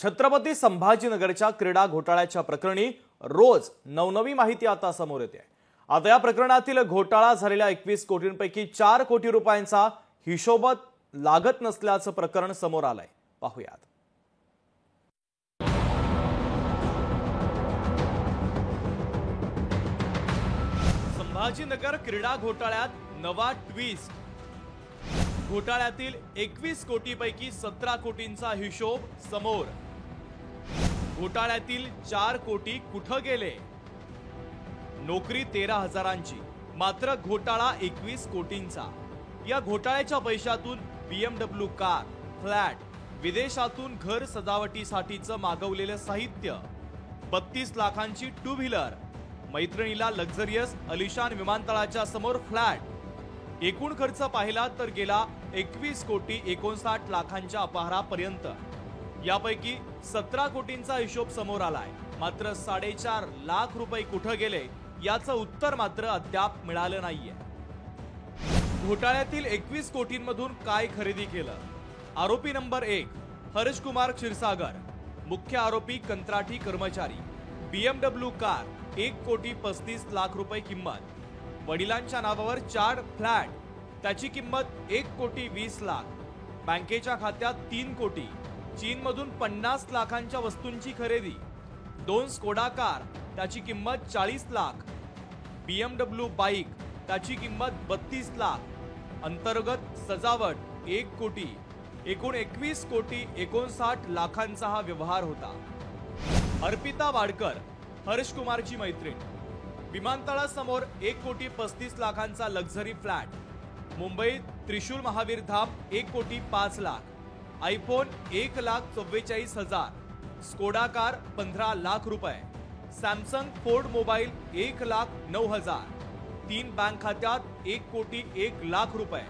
छत्रपती संभाजीनगरच्या क्रीडा घोटाळ्याच्या प्रकरणी रोज नवनवी माहिती आता समोर येते। आता या प्रकरणातील घोटाळा झालेल्या 21 कोटींपैकी 4 कोटी रुपयांचा हिशोबत लागत नसल्याचं प्रकरण समोर आलंय। पाहूयात। संभाजीनगर क्रीडा घोटाळ्यात नवा ट्विस्ट। घोटाळ्यातील 21 कोटींपैकी 17 कोटींचा हिशोब समोर। घोटाळ्यातील 4 कोटी कुठे गेले? नोकरी 13,000ची, मात्र घोटाळा 21 कोटींचा। या घोटाळ्याच्या पैशातून BMW कार, फ्लॅट, विदेशातून घर सजावटीसाठीचं मागवलेलं साहित्य, 32 लाखांची 2 व्हीलर, मैत्रिणीला लक्झरियस अलिशान विमानतळाच्या समोर फ्लॅट। एकूण खर्च पाहिला तर गेला 21 कोटी 59 लाखांच्या अपहारापर्यंत। यापैकी 17 कोटींचा हिशोब समोर आलाय, मात्र 4.5 लाख रुपये कुठे गेले याचं उत्तर मात्र अद्याप मिळालं नाहीये। घोटाळ्यातील 21 कोटींमधून काय खरेदी केलं? आरोपी नंबर 1 हर्षकुमार क्षीरसागर, मुख्य आरोपी कंत्राटी कर्मचारी, BMW कार 1 कोटी 35 लाख रुपये किंमत, वडिलांच्या नावावर 4 फ्लॅट, त्याची किंमत 1 कोटी 20 लाख, बँकेच्या खात्यात 3 कोटी, चीनमधून 50 लाखांच्या वस्तूंची खरेदी, 2 स्कोडा कार, त्याची किंमत 40 लाख, BMW बाईक, त्याची किंमत 32 लाख, अंतर्गत सजावट 1 कोटी, एकूण 21 कोटी 59 लाखांचा हा व्यवहार होता। अर्पिता वाडकर, हर्षकुमारची मैत्रीण, विमानतळासमोर 1 कोटी 35 लाखांचा लक्झरी फ्लॅट, मुंबईत त्रिशूल महावीर धाम 1 कोटी 5 lakh, iPhone 1,44,000, Skoda car 15 lakh रुपये, सॅमसंग फोर्ड मोबाईल 1,09,000, 3 बँक खात्यात 1 कोटी 1 लाख रुपये,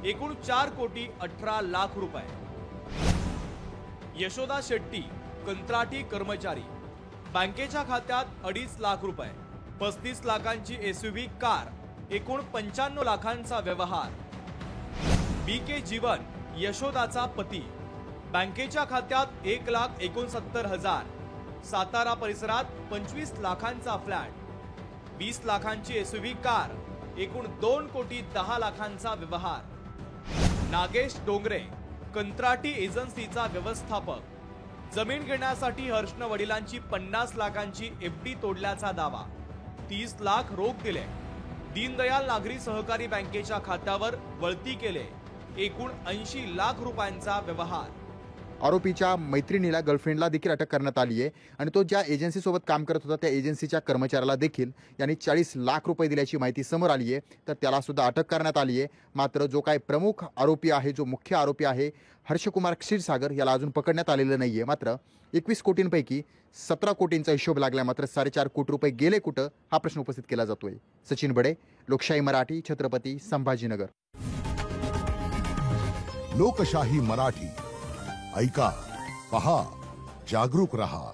एकूण 4 कोटी 18 लाख रुपये। यशोदा शेट्टी, कंत्राटी कर्मचारी, बँकेच्या खात्यात 2.5 लाख रुपये, 35 लाखांची SUV कार, एकूण 95 लाखांचा व्यवहार। BK जीवन, यशोदाचा पती, बँकेच्या खात्यात 1,69,000, सातारा परिसरात 25 लाखांचा फ्लॅट, 20 लाखांची SUV कार, एकूण 2 कोटी 10 लाखांचा व्यवहार। नागेश डोंगरे, कंत्राटी एजन्सीचा व्यवस्थापक, जमीन घेण्यासाठी हर्षनं वडिलांची 50 लाखांची FD तोडल्याचा दावा, 30 लाख रोख दिले, दीनदयाल नागरी सहकारी बँकेच्या खात्यावर वळती केले, एकूण 80 लाख रुपयांचा व्यवहार। आरोपीच्या मैत्रिणीला, गर्लफ्रेंडला देखील अटक करण्यात आली आहे आणि तो ज्या एजन्सी सोबत काम करत होता त्या एजन्सीच्या कर्मचाऱ्याला देखील यांनी 40 लाख रुपये दिल्याची माहिती समोर आली आहे, तर त्याला सुद्धा अटक करण्यात आली आहे। मात्र जो काही प्रमुख आरोपी आहे, जो मुख्य आरोपी आहे हर्षकुमार क्षीरसागर, याला अजून पकडण्यात आलेलं नाहीये। मात्र 21 कोटींपैकी 17 कोटींचा हिशोब लागला, मात्र 4.5 कोटी रुपये गेले कुठं हा प्रश्न उपस्थित केला जातोय। सचिन बडे, लोकशाही मराठी, छत्रपती संभाजीनगर। लोकशाही मराठी, ऐका, पहा, जागरूक रहा।